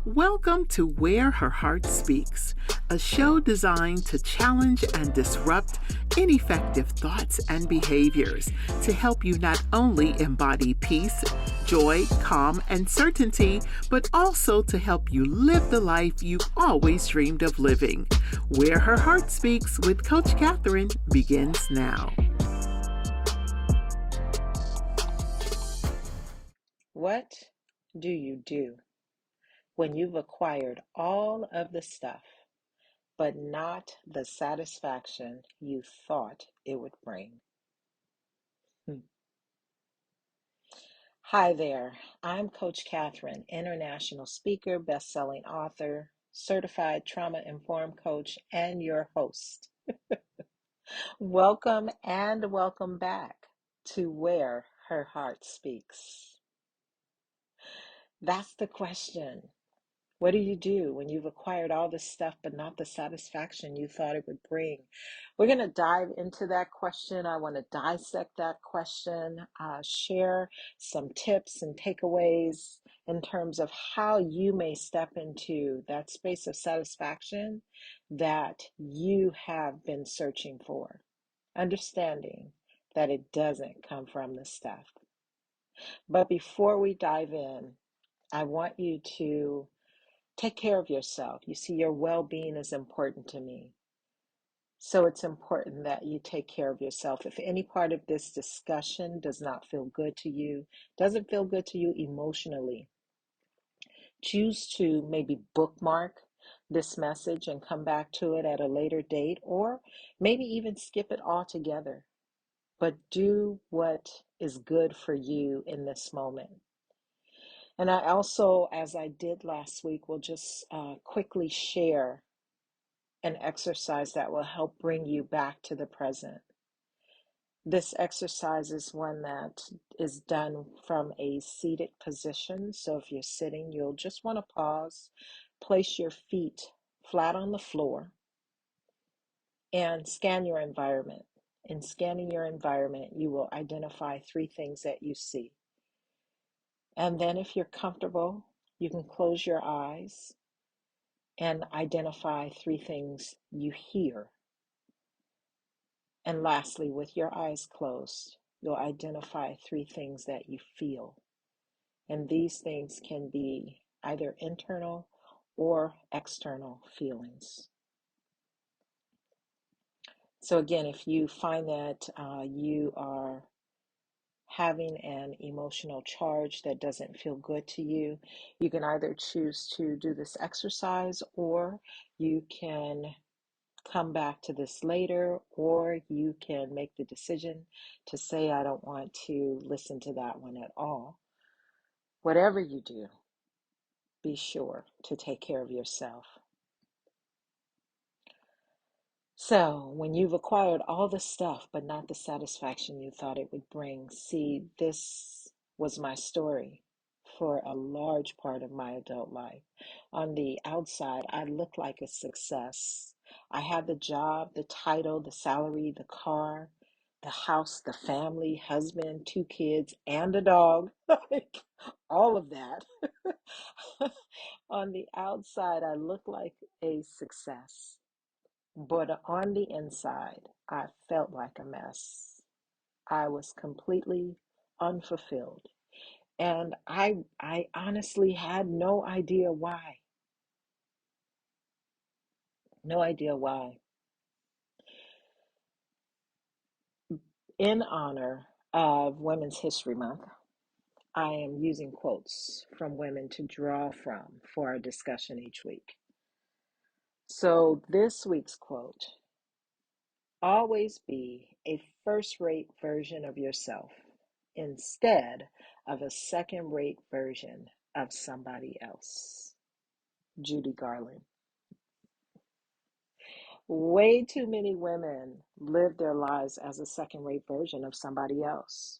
Welcome to Where Her Heart Speaks, a show designed to challenge and disrupt ineffective thoughts and behaviors to help you not only embody peace, joy, calm, and certainty, but also to help you live the life you've always dreamed of living. Where Her Heart Speaks with Coach Catherine begins now. What do you do when you've acquired all of the stuff, but not the satisfaction you thought it would bring? Hi there, I'm Coach Catherine, international speaker, best-selling author, certified trauma-informed coach, and your host. Welcome and welcome back to Where Her Heart Speaks. That's the question. What do you do when you've acquired all this stuff but not the satisfaction you thought it would bring? We're going to dive into that question. I want to dissect that question, share some tips and takeaways in terms of how you may step into that space of satisfaction that you have been searching for, understanding that it doesn't come from the stuff. But before we dive in, I want you to take care of yourself. You see, your well-being is important to me. So it's important that you take care of yourself. If any part of this discussion does not feel good to you, doesn't feel good to you emotionally, choose to maybe bookmark this message and come back to it at a later date, or maybe even skip it altogether. But do what is good for you in this moment. And I also, as I did last week, will just quickly share an exercise that will help bring you back to the present. This exercise is one that is done from a seated position. So if you're sitting, you'll just want to pause, place your feet flat on the floor, and scan your environment. In scanning your environment, you will identify 3 things that you see. And then if you're comfortable, you can close your eyes and identify 3 things you hear. And lastly, with your eyes closed, you'll identify 3 things that you feel. And these things can be either internal or external feelings. So again, if you find that you are having an emotional charge that doesn't feel good to you, you can either choose to do this exercise, or you can come back to this later, or you can make the decision to say, I don't want to listen to that one at all. Whatever you do, be sure to take care of yourself. So when you've acquired all the stuff, but not the satisfaction you thought it would bring, see, this was my story for a large part of my adult life. On the outside, I looked like a success. I had the job, the title, the salary, the car, the house, the family, husband, 2 kids, and a dog. Like all of that. On the outside, I looked like a success. But on the inside, I felt like a mess. I was completely unfulfilled. And I honestly had no idea why. No idea why. In honor of Women's History Month, I am using quotes from women to draw from for our discussion each week. So this week's quote: always be a first-rate version of yourself instead of a second-rate version of somebody else. Judy Garland. Way too many women live their lives as a second-rate version of somebody else.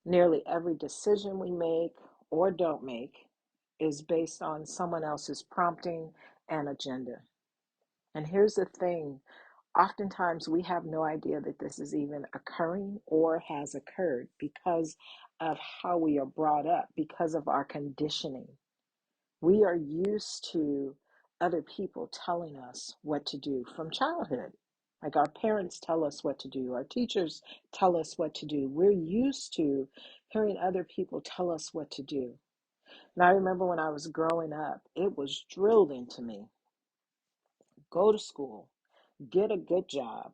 Nearly every decision we make or don't make is based on someone else's prompting and agenda. And here's the thing: oftentimes we have no idea that this is even occurring or has occurred because of how we are brought up, because of our conditioning. We are used to other people telling us what to do from childhood. Like our parents tell us what to do, our teachers tell us what to do. We're used to hearing other people tell us what to do. And I remember when I was growing up, it was drilled into me: go to school, get a good job,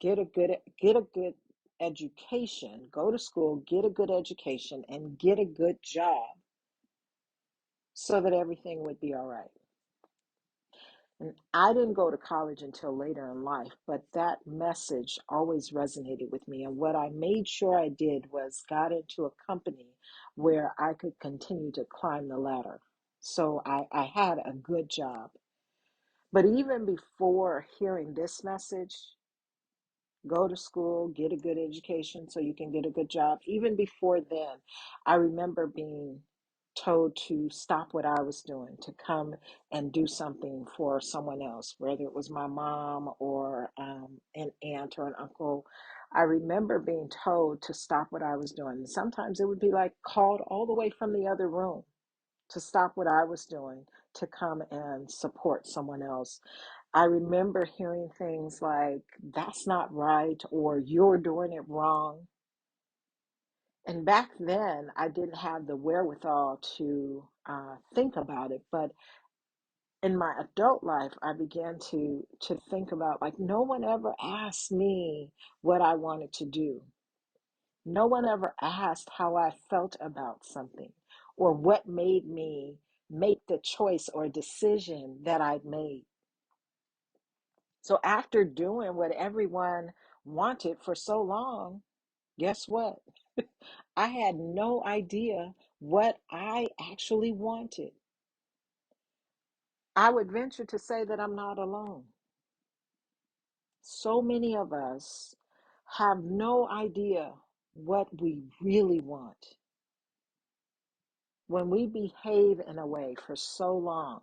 get a good education, go to school, get a good education, and get a good job so that everything would be all right. And I didn't go to college until later in life, but that message always resonated with me. And what I made sure I did was got into a company where I could continue to climb the ladder. So I had a good job. But even before hearing this message, go to school, get a good education so you can get a good job. Even before then, I remember being told to stop what I was doing, to come and do something for someone else, whether it was my mom or an aunt or an uncle. I remember being told to stop what I was doing. And sometimes it would be like called all the way from the other room to stop what I was doing to come and support someone else. I remember hearing things like, that's not right, or you're doing it wrong. And back then, I didn't have the wherewithal to think about it. But in my adult life, I began to think about, like, no one ever asked me what I wanted to do. No one ever asked how I felt about something or what made me make the choice or decision that I'd made. So after doing what everyone wanted for so long, guess what? I had no idea what I actually wanted. I would venture to say that I'm not alone. So many of us have no idea what we really want. When we behave in a way for so long,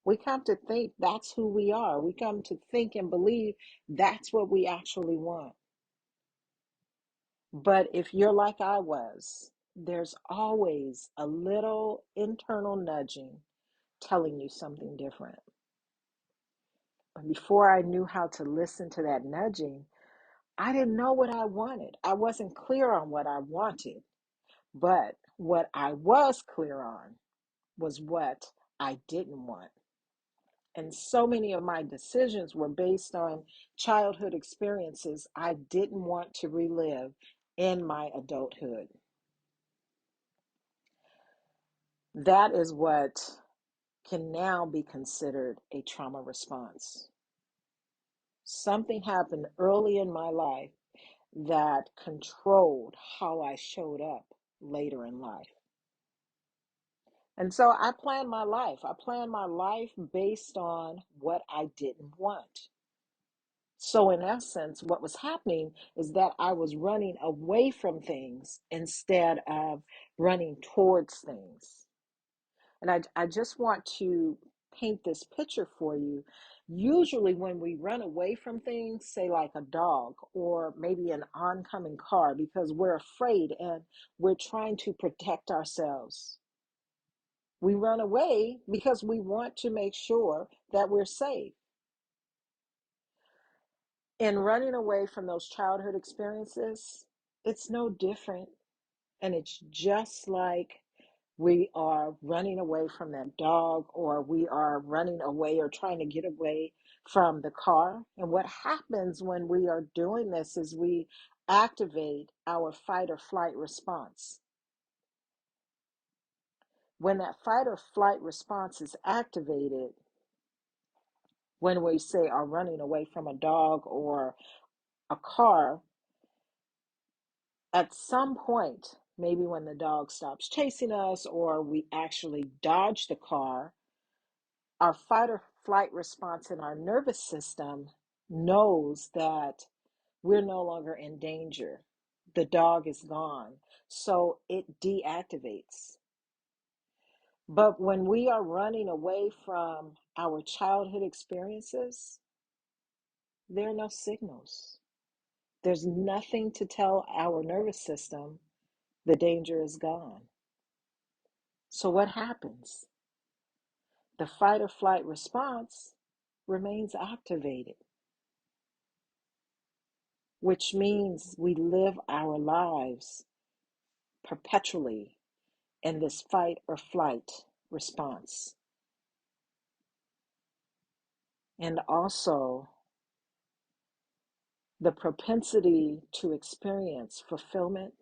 we come to think that's who we are. We come to think and believe that's what we actually want. But if you're like I was, there's always a little internal nudging telling you something different. But before I knew how to listen to that nudging, I didn't know what I wanted. I wasn't clear on what I wanted. But what I was clear on was what I didn't want. And so many of my decisions were based on childhood experiences I didn't want to relive in my adulthood. That is what can now be considered a trauma response. Something happened early in my life that controlled how I showed up later in life. And so I planned my life. I planned my life based on what I didn't want. So, in essence, what was happening is that I was running away from things instead of running towards things. And I just want to paint this picture for you. Usually, when we run away from things, say like a dog or maybe an oncoming car, because we're afraid and we're trying to protect ourselves, we run away because we want to make sure that we're safe. In running away from those childhood experiences, it's no different. And it's just like we are running away from that dog, or we are running away or trying to get away from the car. And what happens when we are doing this is we activate our fight or flight response. When that fight or flight response is activated, when we say are running away from a dog or a car, at some point, maybe when the dog stops chasing us or we actually dodge the car, our fight or flight response in our nervous system knows that we're no longer in danger. The dog is gone. So it deactivates. But when we are running away from our childhood experiences, there are no signals. There's nothing to tell our nervous system the danger is gone. So what happens? the fight or flight response remains activated, which means we live our lives perpetually in this fight or flight response. And also, the propensity to experience fulfillment,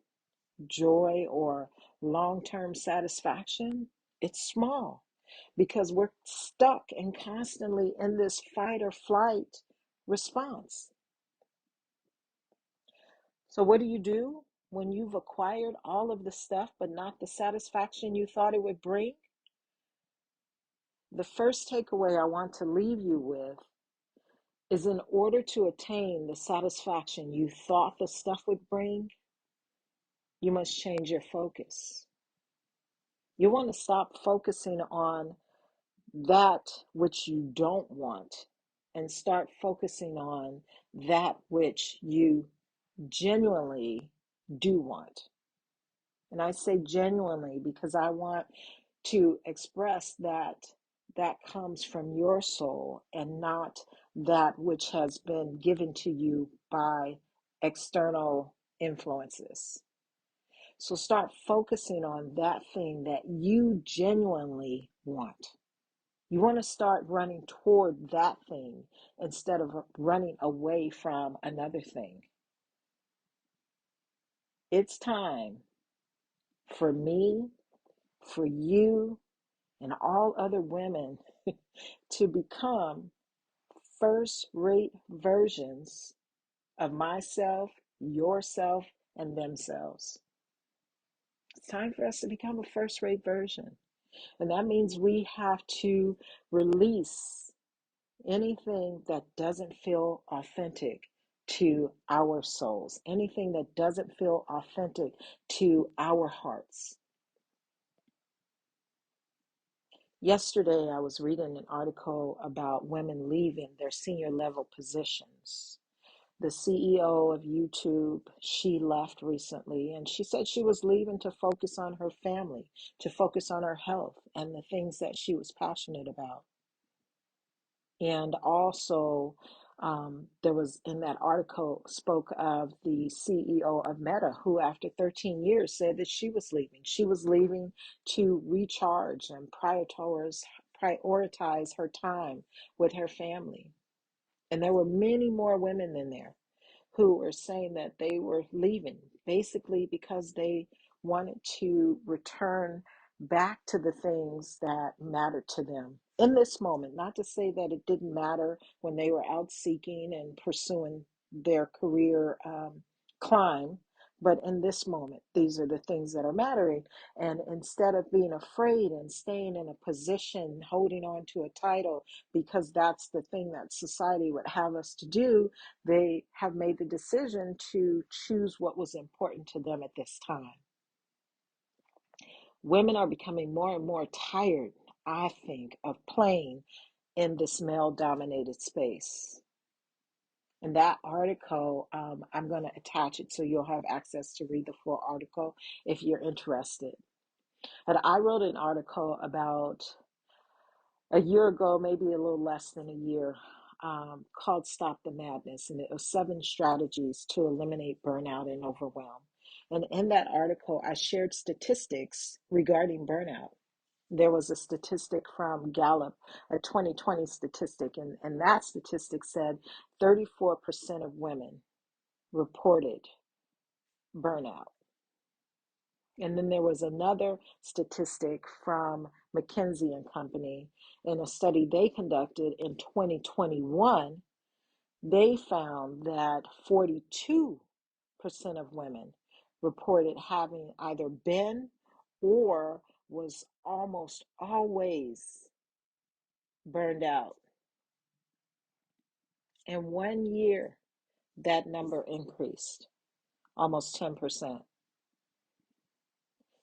joy, or long-term satisfaction, it's small because we're stuck and constantly in this fight or flight response. So what do when you've acquired all of the stuff but not the satisfaction you thought it would bring? The first takeaway I want to leave you with is, in order to attain the satisfaction you thought the stuff would bring, you must change your focus. You want to stop focusing on that which you don't want and start focusing on that which you genuinely do want. And I say genuinely because I want to express that that comes from your soul and not that which has been given to you by external influences. So start focusing on that thing that you genuinely want. You want to start running toward that thing instead of running away from another thing. It's time for me, for you, and all other women to become first-rate versions of myself, yourself, and themselves. It's time for us to become a first-rate version. And that means we have to release anything that doesn't feel authentic to our souls, anything that doesn't feel authentic to our hearts. Yesterday, I was reading an article about women leaving their senior level positions. The CEO of YouTube, she left recently, and she said she was leaving to focus on her family, to focus on her health and the things that she was passionate about. And also, there was in that article spoke of the CEO of Meta, who after 13 years said that she was leaving. She was leaving to recharge and prioritize her time with her family. And there were many more women in there who were saying that they were leaving basically because they wanted to return back to the things that mattered to them in this moment. Not to say that it didn't matter when they were out seeking and pursuing their career climb, but in this moment, these are the things that are mattering. And instead of being afraid and staying in a position, holding on to a title, because that's the thing that society would have us to do, they have made the decision to choose what was important to them at this time. Women are becoming more and more tired, I think, of playing in this male-dominated space. And that article, I'm going to attach it so you'll have access to read the full article if you're interested. But I wrote an article about a year ago, maybe a little less than a year, called Stop the Madness. And it was 7 strategies to eliminate burnout and overwhelm. And in that article, I shared statistics regarding burnout. There was a statistic from Gallup, a 2020 statistic, and that statistic said 34% of women reported burnout. And then there was another statistic from McKinsey and Company in a study they conducted in 2021. They found that 42% of women reported having either been or was almost always burned out. In 1 year, that number increased almost 10%.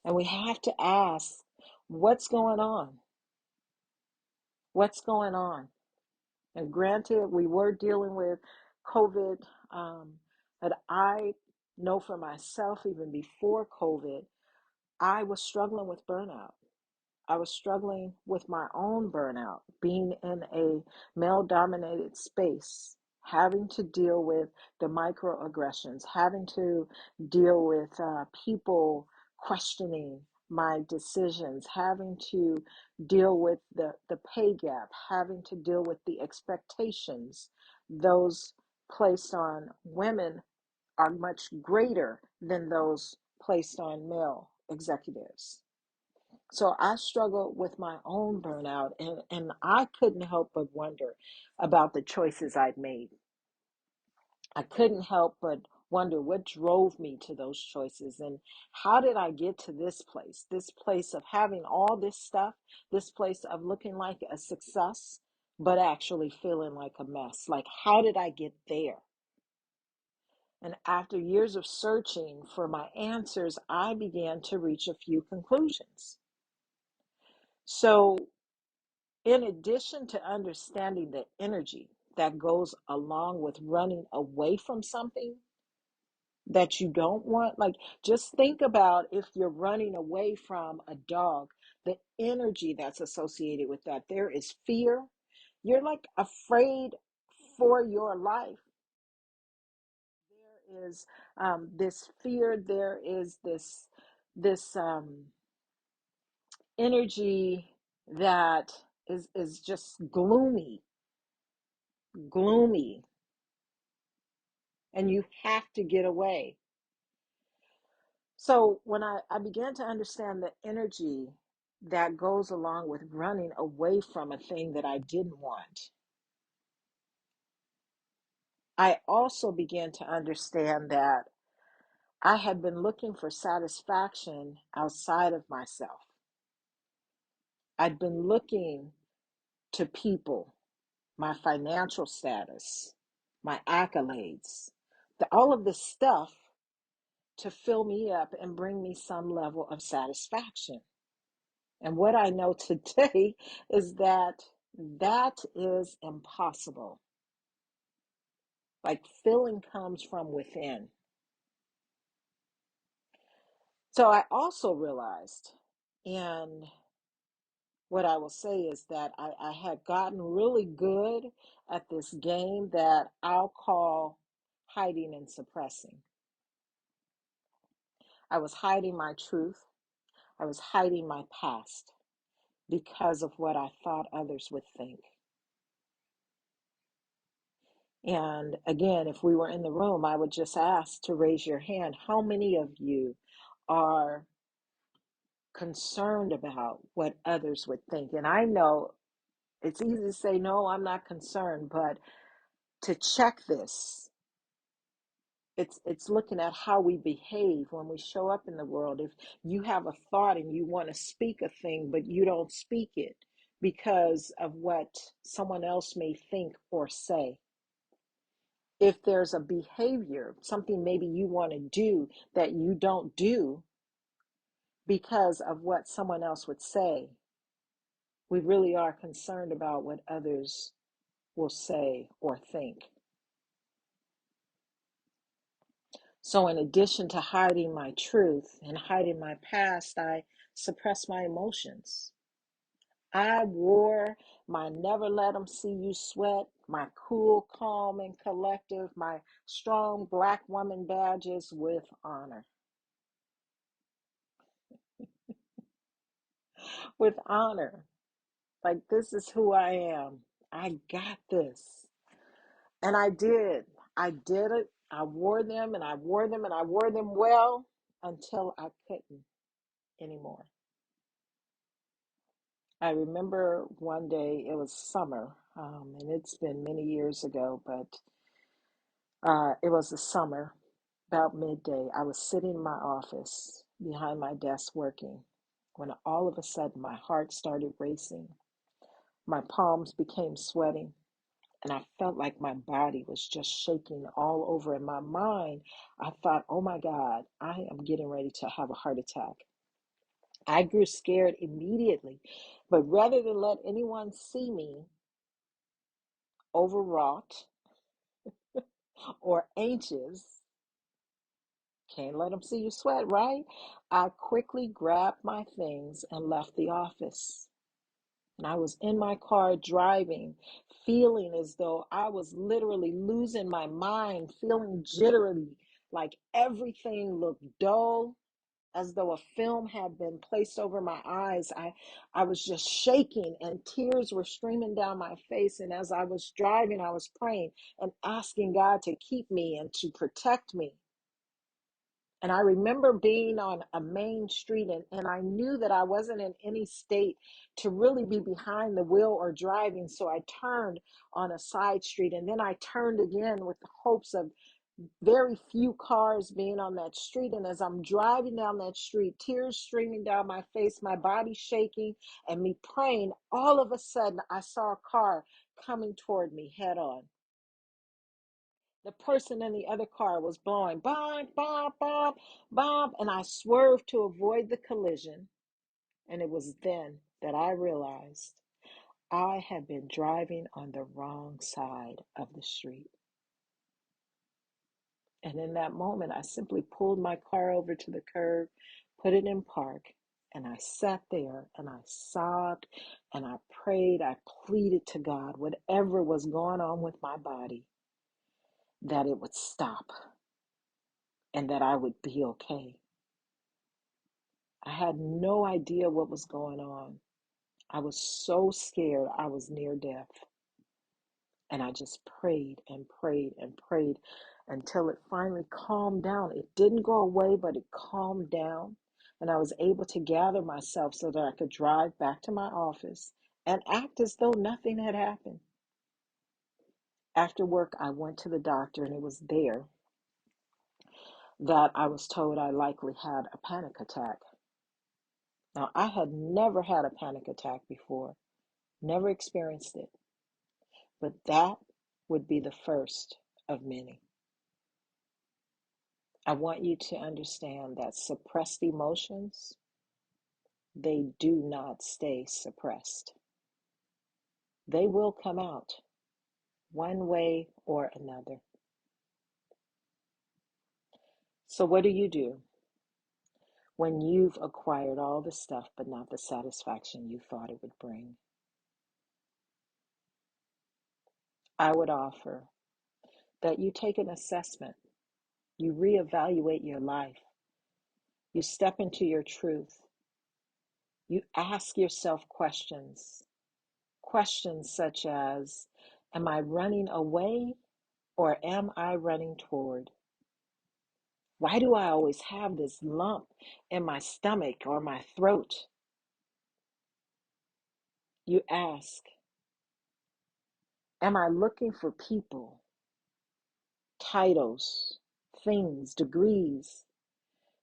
And we have to ask, what's going on? What's going on? And granted, we were dealing with COVID, but I know for myself, even before COVID, I was struggling with burnout. I was struggling with my own burnout, being in a male dominated space, having to deal with the microaggressions, having to deal with people questioning my decisions, having to deal with the pay gap, having to deal with the expectations, those placed on women are much greater than those placed on male executives. So I struggled with my own burnout, and I couldn't help but wonder about the choices I'd made. I couldn't help but wonder what drove me to those choices and how did I get to this place of having all this stuff, this place of looking like a success, but actually feeling like a mess. Like, how did I get there? And after years of searching for my answers, I began to reach a few conclusions. So, in addition to understanding the energy that goes along with running away from something that you don't want, like just think about if you're running away from a dog, the energy that's associated with that. There is fear. You're like afraid for your life. There is this fear. There is this energy that is just gloomy, and you have to get away. So when I began to understand the energy that goes along with running away from a thing that I didn't want, I also began to understand that I had been looking for satisfaction outside of myself. I'd been looking to people, my financial status, my accolades, all of this stuff to fill me up and bring me some level of satisfaction. And what I know today is that that is impossible. Like, feeling comes from within. So I also realized, and what I will say is that I had gotten really good at this game that I'll call hiding and suppressing. I was hiding my truth. I was hiding my past because of what I thought others would think. And again, if we were in the room, I would just ask to raise your hand. How many of you are concerned about what others would think? And I know it's easy to say, no, I'm not concerned, but to check this, it's looking at how we behave when we show up in the world. If you have a thought and you want to speak a thing, but you don't speak it because of what someone else may think or say. If there's a behavior, something maybe you want to do that you don't do because of what someone else would say, we really are concerned about what others will say or think. So, in addition to hiding my truth and hiding my past, I suppressed my emotions. I wore my never let them see you sweat, my cool, calm, and collective, my strong black woman badges with honor. With honor. Like, this is who I am. I got this. And I did. I did it. I wore them and I wore them and I wore them well until I couldn't anymore. I remember one day, it was summer, and it's been many years ago, but it was the summer, about midday. I was sitting in my office behind my desk working when all of a sudden my heart started racing. My palms became sweaty, and I felt like my body was just shaking all over. In my mind, I thought, oh my God, I am getting ready to have a heart attack. I grew scared immediately, but rather than let anyone see me overwrought or anxious, Can't let them see you sweat, right? I quickly grabbed my things and left the office. And I was in my car driving, feeling as though I was literally losing my mind, feeling jittery, like everything looked dull, as though a film had been placed over my eyes. I was just shaking and tears were streaming down my face. And as I was driving, I was praying and asking God to keep me and to protect me. And I remember being on a main street, and I knew that I wasn't in any state to really be behind the wheel or driving. So I turned on a side street, and then I turned again with the hopes of very few cars being on that street. And as I'm driving down that street, tears streaming down my face, my body shaking, and me praying, all of a sudden I saw a car coming toward me head on. The person in the other car was blowing bomb, bomb, bomb, bomb, and I swerved to avoid the collision. And it was then that I realized I had been driving on the wrong side of the street. And in that moment, I simply pulled my car over to the curb, put it in park, and I sat there and I sobbed and I prayed. I pleaded to God, whatever was going on with my body, that it would stop and that I would be okay. I had no idea what was going on. I was so scared. I was near death. And I just prayed and prayed and prayed until it finally calmed down. It didn't go away, but it calmed down. And I was able to gather myself so that I could drive back to my office and act as though nothing had happened. After work, I went to the doctor, and it was there that I was told I likely had a panic attack. Now, I had never had a panic attack before, never experienced it, but that would be the first of many. I want you to understand that suppressed emotions, they do not stay suppressed. They will come out one way or another. So what do you do when you've acquired all the stuff but not the satisfaction you thought it would bring? I would offer that you take an assessment, you reevaluate your life, you step into your truth, you ask yourself questions. Questions such as, am I running away or am I running toward? Why do I always have this lump in my stomach or my throat? You ask, am I looking for people, titles, things, degrees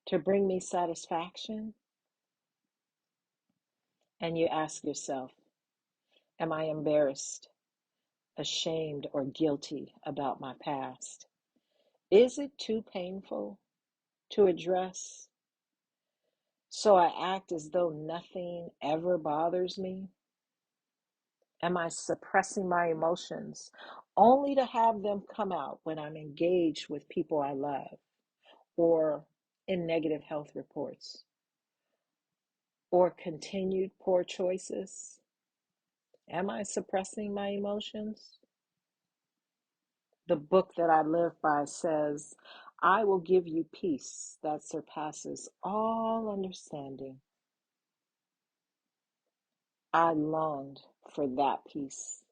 to bring me satisfaction? And you ask yourself, am I embarrassed, ashamed, or guilty about my past? Is it too painful to address? So I act as though nothing ever bothers me? Am I suppressing my emotions only to have them come out when I'm engaged with people I love or in negative health reports or continued poor choices? Am I suppressing my emotions? The book that I live by says, I will give you peace that surpasses all understanding. I longed for that peace.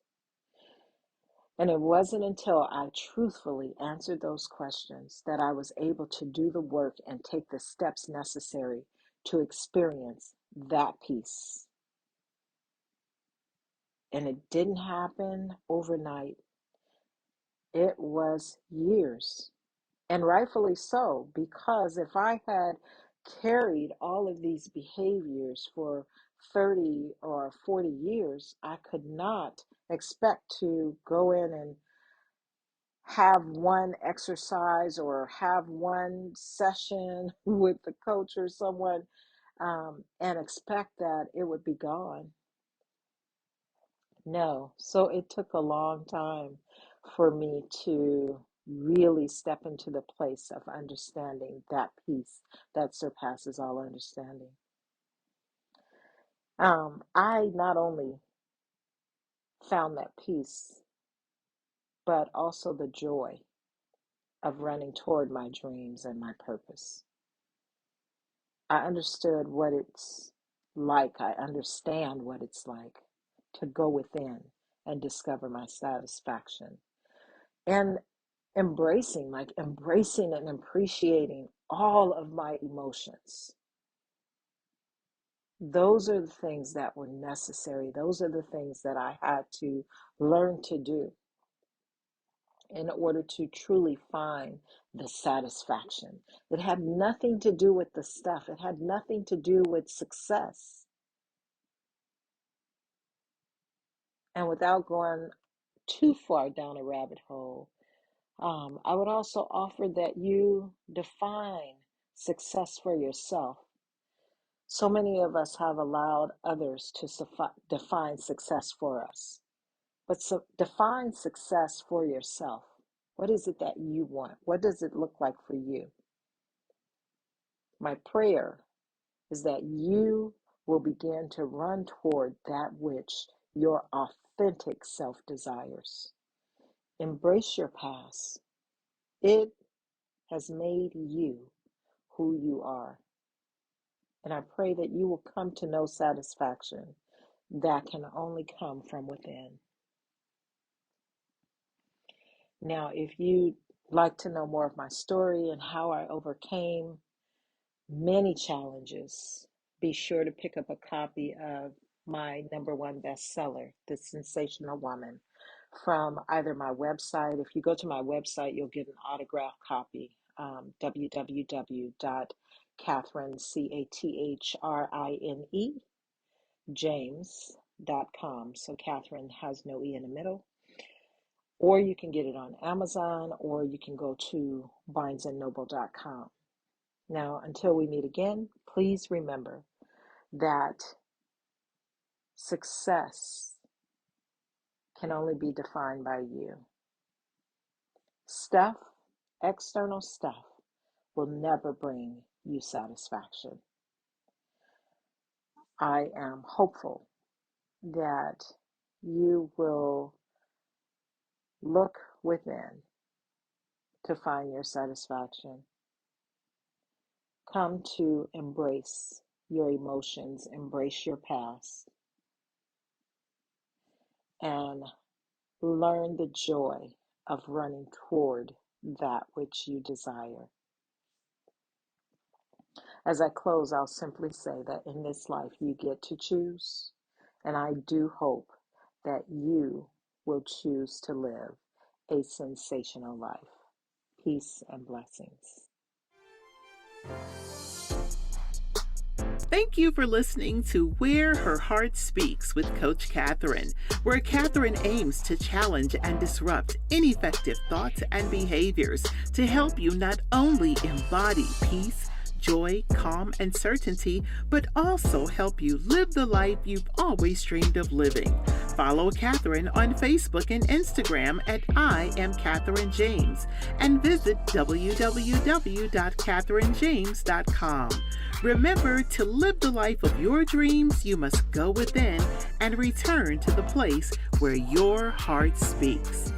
And it wasn't until I truthfully answered those questions that I was able to do the work and take the steps necessary to experience that peace. And it didn't happen overnight. It was years. And rightfully so, because if I had carried all of these behaviors for 30 or 40 years, I could not expect to go in and have one exercise or have one session with the coach or someone and expect that it would be gone. No. So it took a long time for me to really step into the place of understanding that peace that surpasses all understanding. I not only found that peace, but also the joy of running toward my dreams and my purpose. I understood what it's like. I understand what it's like to go within and discover my satisfaction. And embracing and appreciating all of my emotions. Those are the things that were necessary. Those are the things that I had to learn to do in order to truly find the satisfaction. It had nothing to do with the stuff. It had nothing to do with success. And without going too far down a rabbit hole, I would also offer that you define success for yourself. So many of us have allowed others to define success for us. But define success for yourself. What is it that you want? What does it look like for you? My prayer is that you will begin to run toward that which your authentic self desires. Embrace your past. It has made you who you are. And I pray that you will come to know satisfaction that can only come from within. Now, if you'd like to know more of my story and how I overcame many challenges, be sure to pick up a copy of my #1 bestseller, The Sensational Woman, from either my website. If you go to my website, you'll get an autographed copy, www.Catherine, James.com. So Catherine has no E in the middle. Or you can get it on Amazon, or you can go to barnesandnoble.com. Now, until we meet again, please remember that success can only be defined by you. Stuff, external stuff, will never bring you satisfaction. I am hopeful that you will look within to find your satisfaction. Come to embrace your emotions, embrace your past, and learn the joy of running toward that which you desire. As I close, I'll simply say that in this life you get to choose, and I do hope that you will choose to live a sensational life. Peace and blessings. Thank you for listening to Where Her Heart Speaks with Coach Catherine, where Catherine aims to challenge and disrupt ineffective thoughts and behaviors to help you not only embody peace, joy, calm, and certainty, but also help you live the life you've always dreamed of living. Follow Catherine on Facebook and Instagram at I Am Catherine James, and visit www.catherinejames.com. Remember, to live the life of your dreams, you must go within and return to the place where your heart speaks.